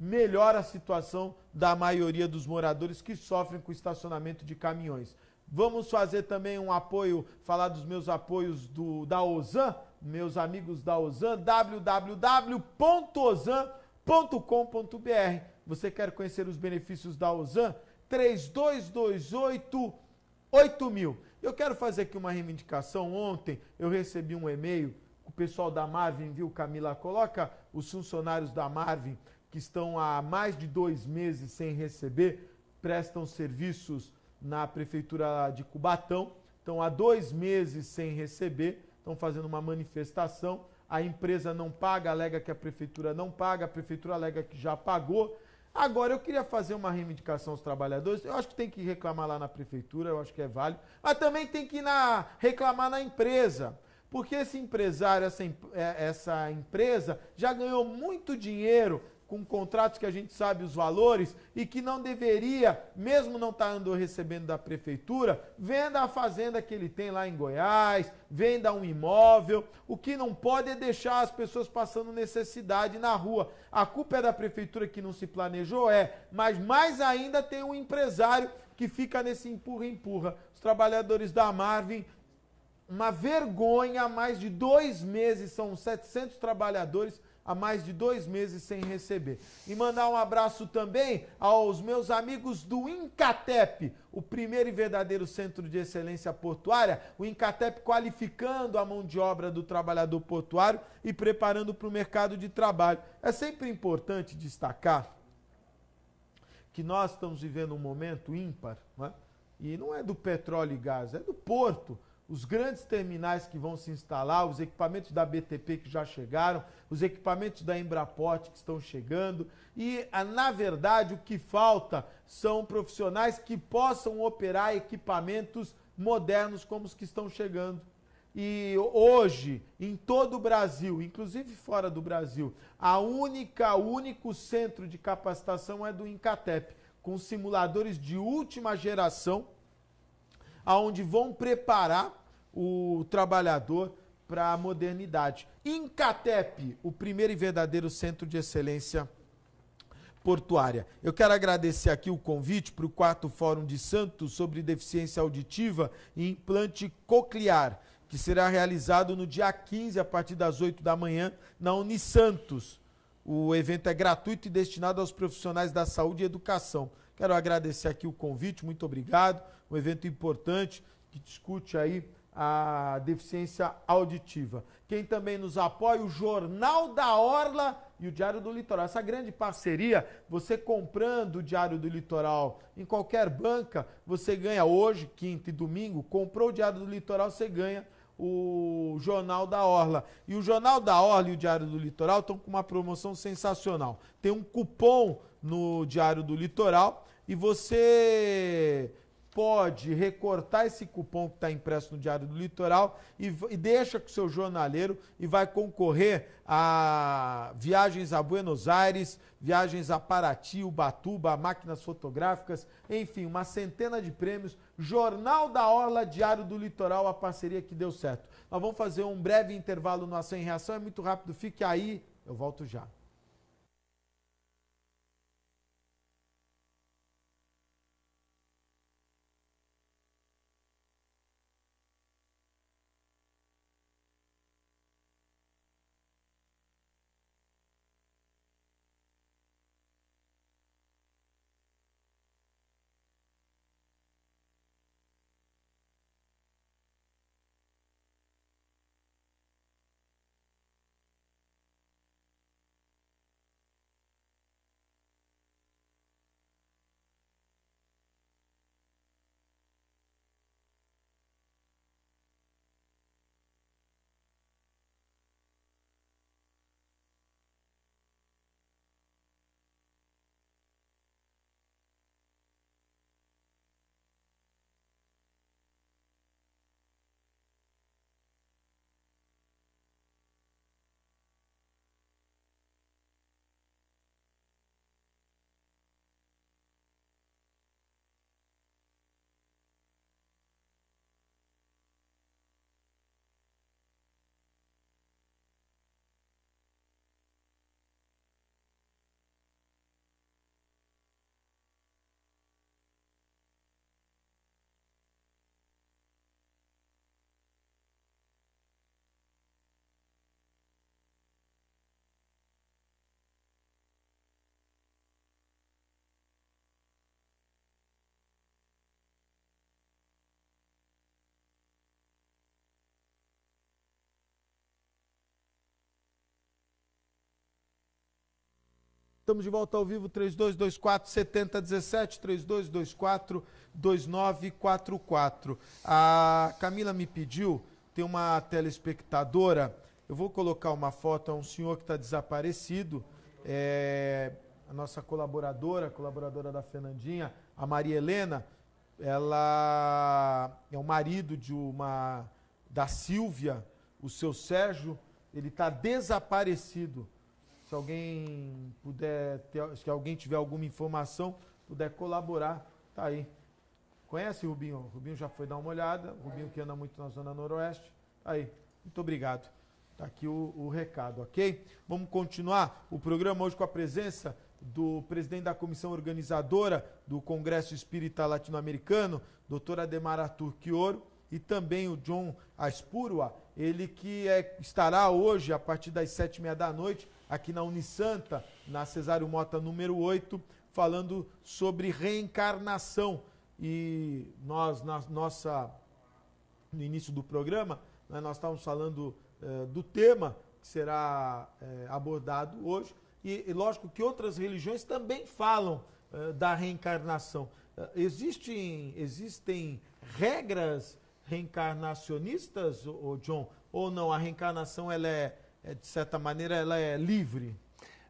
melhora a situação da maioria dos moradores que sofrem com o estacionamento de caminhões. Vamos fazer também um apoio, falar dos meus apoios da Ozan, meus amigos da Ozan, www.ozan.com.br. Você quer conhecer os benefícios da Ozan? 3228-8000. Eu quero fazer aqui uma reivindicação. Ontem eu recebi um e-mail, o pessoal da Marvin, viu, Camila? Coloca os funcionários da Marvin que estão há mais de 2 meses sem receber, prestam serviços na Prefeitura de Cubatão, estão há 2 meses sem receber, estão fazendo uma manifestação, a empresa não paga, alega que a Prefeitura não paga, a Prefeitura alega que já pagou. Agora, eu queria fazer uma reivindicação aos trabalhadores, eu acho que tem que reclamar lá na Prefeitura, eu acho que é válido, mas também tem que reclamar na empresa, porque esse empresário, essa empresa já ganhou muito dinheiro com contratos que a gente sabe os valores e que não deveria, mesmo não estando recebendo da prefeitura, venda a fazenda que ele tem lá em Goiás, venda um imóvel. O que não pode é deixar as pessoas passando necessidade na rua. A culpa é da prefeitura que não se planejou, mas mais ainda tem um empresário que fica nesse empurra-empurra. Os trabalhadores da Marvin, uma vergonha, há mais de 2 meses, são 700 trabalhadores há mais de 2 meses sem receber. E mandar um abraço também aos meus amigos do Incatep, o primeiro e verdadeiro centro de excelência portuária, o Incatep qualificando a mão de obra do trabalhador portuário e preparando para o mercado de trabalho. É sempre importante destacar que nós estamos vivendo um momento ímpar, não é? E não é do petróleo e gás, é do porto. Os grandes terminais que vão se instalar, os equipamentos da BTP que já chegaram, os equipamentos da Embraport que estão chegando. E, na verdade, o que falta são profissionais que possam operar equipamentos modernos como os que estão chegando. E hoje, em todo o Brasil, inclusive fora do Brasil, o único centro de capacitação é do Incatep, com simuladores de última geração, aonde vão preparar o trabalhador para a modernidade. Incatep, o primeiro e verdadeiro centro de excelência portuária. Eu quero agradecer aqui o convite para o 4º Fórum de Santos sobre deficiência auditiva e implante coclear, que será realizado no dia 15, a partir das 8 da manhã, na Unisantos. O evento é gratuito e destinado aos profissionais da saúde e educação. Quero agradecer aqui o convite, muito obrigado. Um evento importante que discute aí a deficiência auditiva. Quem também nos apoia, o Jornal da Orla e o Diário do Litoral. Essa grande parceria, você comprando o Diário do Litoral em qualquer banca, você ganha hoje, quinta e domingo, comprou o Diário do Litoral, você ganha o Jornal da Orla. E o Jornal da Orla e o Diário do Litoral estão com uma promoção sensacional. Tem um cupom no Diário do Litoral e você pode recortar esse cupom que está impresso no Diário do Litoral e deixa com o seu jornaleiro e vai concorrer a viagens a Buenos Aires, viagens a Paraty, Ubatuba, máquinas fotográficas, enfim, uma centena de prêmios. Jornal da Orla, Diário do Litoral, a parceria que deu certo. Nós vamos fazer um breve intervalo no Ação em Reação, é muito rápido, fique aí, eu volto já. Estamos de volta ao vivo, 3224-7017, 3224-2944. A Camila me pediu, tem uma telespectadora, eu vou colocar uma foto, é um senhor que está desaparecido, a nossa colaboradora da Fernandinha, a Maria Helena, ela é o marido da Silvia, o seu Sérgio, ele está desaparecido. Se alguém se alguém tiver alguma informação, puder colaborar, tá aí. Conhece o Rubinho? O Rubinho já foi dar uma olhada, o Rubinho que anda muito na Zona Noroeste. Tá aí. Muito obrigado. Tá aqui o recado, ok? Vamos continuar o programa hoje com a presença do presidente da comissão organizadora do Congresso Espírita Latino-Americano, Dr. Ademar Arthur Quioro, e também o John Aspurua, ele que estará hoje, a partir das 7h30 da noite, aqui na Unisanta, na Cesário Mota número 8, falando sobre reencarnação. E nós, no início do programa, nós estávamos falando do tema que será abordado hoje, e lógico que outras religiões também falam da reencarnação. Existem regras reencarnacionistas, John, ou não? A reencarnação, ela de certa maneira, ela é livre?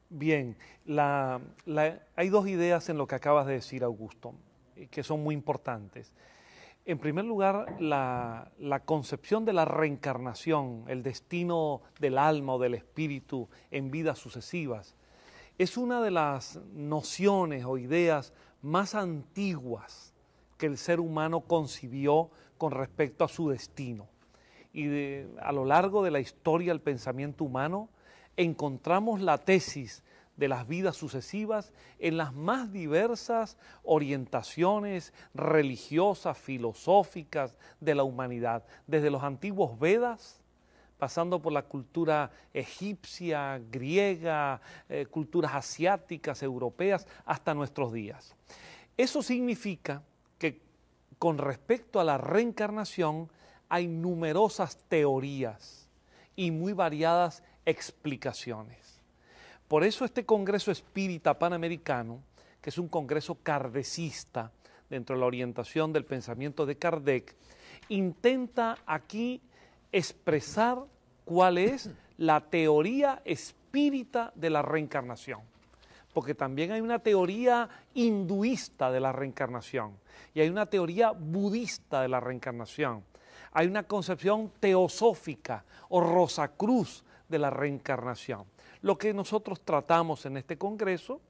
Bien, hay dos ideas en lo que acabas de decir, Augusto, que son muy importantes. En primer lugar, la concepción de la reencarnación, el destino del alma o del espíritu en vidas sucesivas, es una de las nociones o ideas más antiguas que el ser humano concibió con respecto a su destino. Y a lo largo de la historia del pensamiento humano encontramos la tesis de las vidas sucesivas en las más diversas orientaciones religiosas, filosóficas de la humanidad, desde los antiguos Vedas, pasando por la cultura egipcia, griega, culturas asiáticas, europeas, hasta nuestros días. Eso significa que con respecto a la reencarnación hay numerosas teorías y muy variadas explicaciones. Por eso este Congreso Espírita Panamericano, que es un congreso kardecista dentro de la orientación del pensamiento de Kardec, intenta aquí expresar cuál es la teoría espírita de la reencarnación. Porque también hay una teoría hinduista de la reencarnación y hay una teoría budista de la reencarnación. Hay una concepción teosófica o Rosacruz de la reencarnación. Lo que nosotros tratamos en este congreso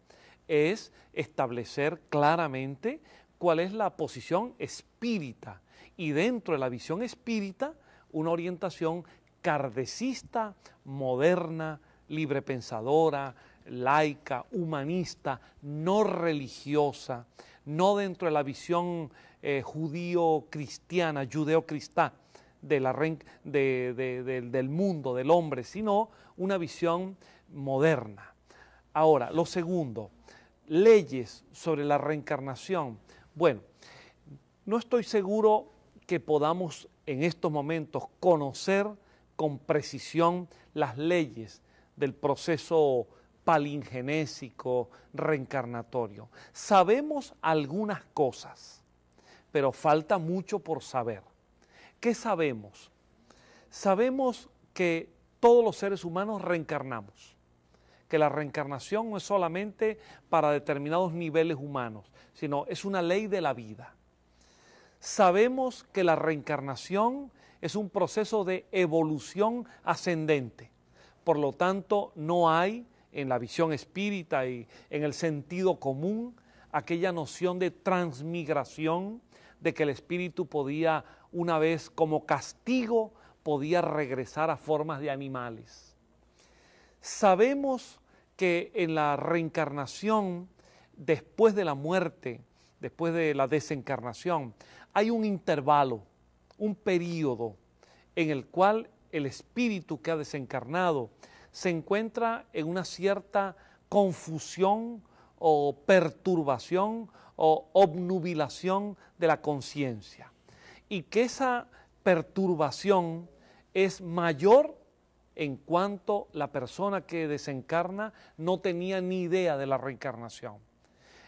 es establecer claramente cuál es la posición espírita y dentro de la visión espírita una orientación kardecista, moderna, librepensadora, laica, humanista, no religiosa, no dentro de la visión judío-cristiana, judeo-cristá del mundo, del hombre, sino una visión moderna. Ahora, lo segundo, leyes sobre la reencarnación. Bueno, no estoy seguro que podamos en estos momentos conocer con precisión las leyes del proceso palingenésico reencarnatorio. Sabemos algunas cosas, pero falta mucho por saber. ¿Qué sabemos? Sabemos que todos los seres humanos reencarnamos, que la reencarnación no es solamente para determinados niveles humanos, sino es una ley de la vida. Sabemos que la reencarnación es un proceso de evolución ascendente, por lo tanto no hay en la visión espírita y en el sentido común aquella noción de transmigración, de que el espíritu podía, una vez como castigo, podía regresar a formas de animales. Sabemos que en la reencarnación, después de la muerte, después de la desencarnación, hay un intervalo, un período en el cual el espíritu que ha desencarnado se encuentra en una cierta confusión o perturbación o obnubilación de la conciencia, y que esa perturbación es mayor en cuanto la persona que desencarna no tenía ni idea de la reencarnación.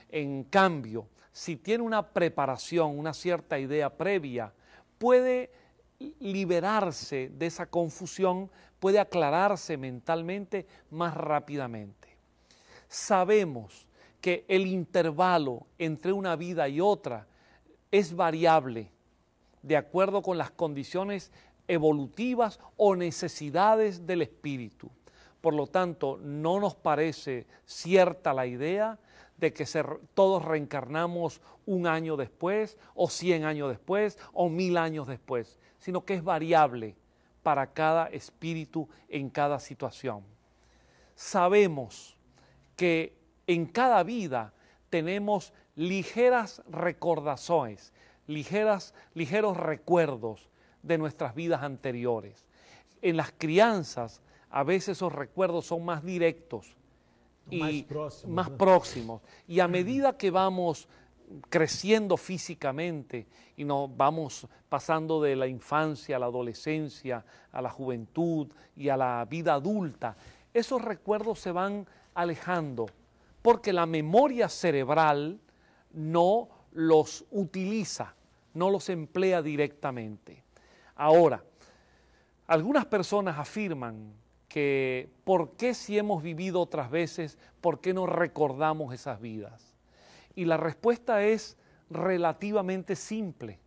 En cambio, si tiene una preparación, una cierta idea previa, puede liberarse de esa confusión, puede aclararse mentalmente más rápidamente. Sabemos que el intervalo entre una vida y otra es variable de acuerdo con las condiciones evolutivas o necesidades del espíritu. Por lo tanto, no nos parece cierta la idea de que todos reencarnamos 1 año después, o 100 años después, o 1000 años después, sino que es variable para cada espíritu en cada situación. Sabemos que en cada vida tenemos ligeras recordaciones, ligeros recuerdos de nuestras vidas anteriores. En las crianzas, a veces esos recuerdos son más directos y más próximos. Y a medida que vamos creciendo físicamente y nos vamos pasando de la infancia a la adolescencia, a la juventud y a la vida adulta, esos recuerdos se van alejando porque la memoria cerebral no los utiliza, no los emplea directamente. Ahora, algunas personas afirman que ¿por qué si hemos vivido otras veces, por qué no recordamos esas vidas? Y la respuesta es relativamente simple.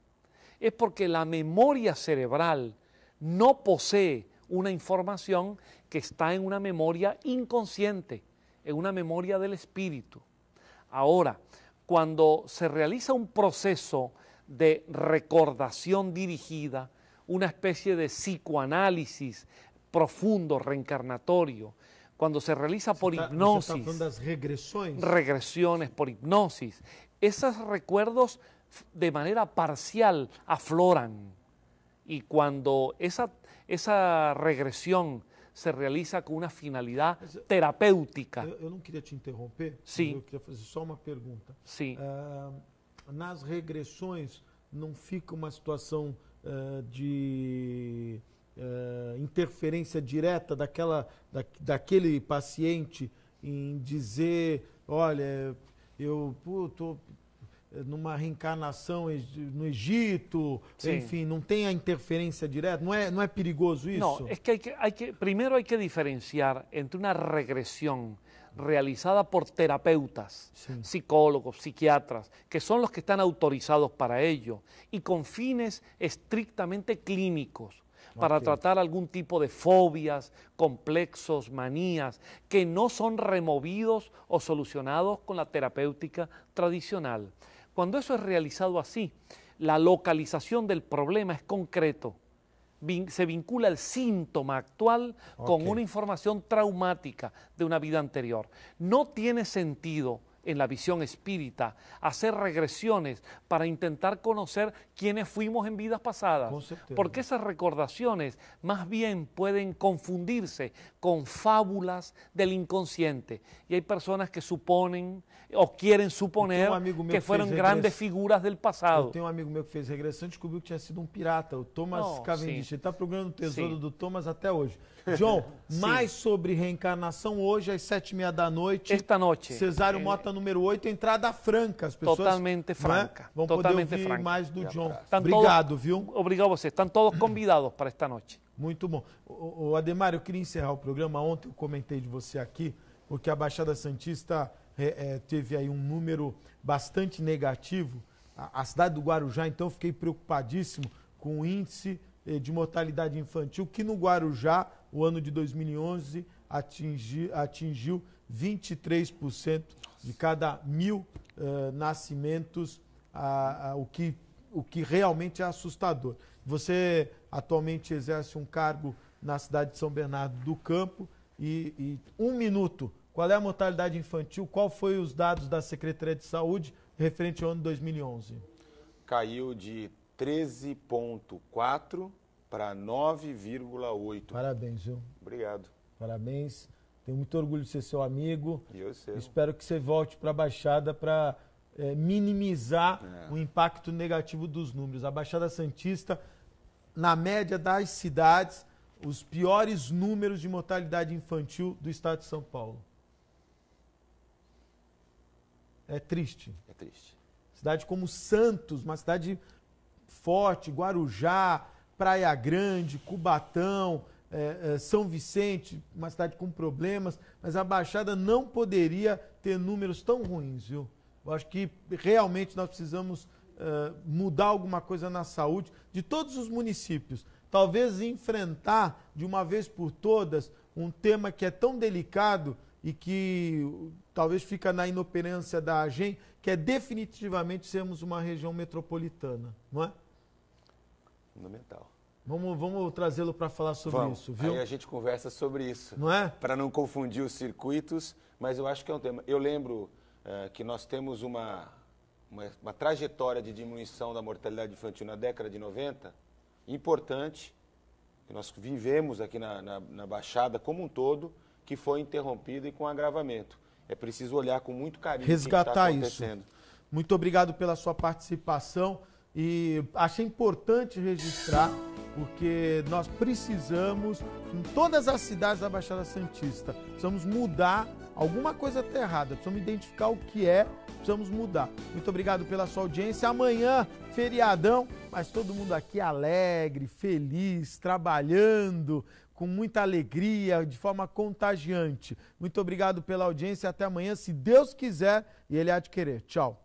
Es porque la memoria cerebral no posee una información que está en una memoria inconsciente, en una memoria del espíritu. Ahora, cuando se realiza un proceso de recordación dirigida, una especie de psicoanálisis profundo, reencarnatorio, cuando se realiza por hipnosis, regresiones por hipnosis, esos recuerdos de manera parcial afloran. Y cuando esa regresión se realiza con una finalidad terapêutica. Eu não queria te interromper, Sim. eu queria fazer só uma pergunta. Sim. Nas regressões não fica uma situação de interferência direta daquele paciente em dizer, olha, eu estou numa reencarnação no Egito, Sim. enfim, não tem a interferência direta? Não é perigoso isso? No, es que primero hay que diferenciar entre una regresión realizada por terapeutas, Sí. psicólogos, psiquiatras, que son los que están autorizados para ello, y con fines estrictamente clínicos, para Ok. tratar algún tipo de fobias, complexos, manías, que no son removidos o solucionados con la terapéutica tradicional. Cuando eso es realizado así, la localización del problema es concreto. Se vincula el síntoma actual con Ok. una información traumática de una vida anterior. No tiene sentido en la visión espírita hacer regresiones para intentar conocer quiénes fuimos en vidas pasadas, Con certeza. porque esas recordaciones más bien pueden confundirse con fábulas del inconsciente, y hay personas que suponen o quieren suponer amigo meu que que fueron fez grandes figuras del pasado. Eu tenho um amigo meu que fez regressão e descobriu que tinha sido um pirata, o Thomas Oh, Cavendish. sim. Ele está procurando o tesouro Sim. do Thomas até hoje. John, Sim. mais sobre reencarnação hoje às 7h30 da noite. Esta noche. Cesário Mota número 8, entrada franca. As pessoas Totalmente não é? franca, Vão totalmente poder ouvir franca. mais do John. Están Obrigado, todos, viu? Obrigado a você. Están todos convidados para esta noche. Muito bom. O Ademar, eu queria encerrar o programa. Ontem eu comentei de você aqui, porque a Baixada Santista teve aí um número bastante negativo. A cidade do Guarujá, então, eu fiquei preocupadíssimo com o índice de mortalidade infantil, que no Guarujá, o ano de 2011, atingiu 23% de cada 1.000 nascimentos, o que realmente é assustador. Você atualmente exerce um cargo na cidade de São Bernardo do Campo e um minuto, qual é a mortalidade infantil? Qual foi os dados da Secretaria de Saúde referente ao ano 2011? Caiu de 13,4 para 9,8. Parabéns, viu? Obrigado. Parabéns. Tenho muito orgulho de ser seu amigo. E eu sei. Espero que você volte para a Baixada para minimizar o impacto negativo dos números. A Baixada Santista, na média das cidades, os piores números de mortalidade infantil do estado de São Paulo. É triste. É triste. Cidade como Santos, uma cidade forte, Guarujá, Praia Grande, Cubatão, São Vicente, uma cidade com problemas, mas a Baixada não poderia ter números tão ruins, viu? Eu acho que realmente nós precisamos mudar alguma coisa na saúde de todos os municípios. Talvez enfrentar de uma vez por todas um tema que é tão delicado e que talvez fica na inoperância da AGEM, que é definitivamente sermos uma região metropolitana, não é? Fundamental. Vamos trazê-lo para falar sobre isso, viu? Aí a gente conversa sobre isso. Não é? Para não confundir os circuitos, mas eu acho que é um tema. Eu lembro que nós temos uma trajetória de diminuição da mortalidade infantil na década de 90, importante, que nós vivemos aqui na Baixada como um todo, que foi interrompida e com agravamento. É preciso olhar com muito carinho resgatar o que está acontecendo. Isso. Muito obrigado pela sua participação e achei importante registrar, porque nós precisamos, em todas as cidades da Baixada Santista, precisamos mudar, alguma coisa está errada, precisamos identificar o que é, precisamos mudar. Muito obrigado pela sua audiência. Amanhã, feriadão, mas todo mundo aqui alegre, feliz, trabalhando, com muita alegria, de forma contagiante. Muito obrigado pela audiência, até amanhã, se Deus quiser e Ele há de querer. Tchau.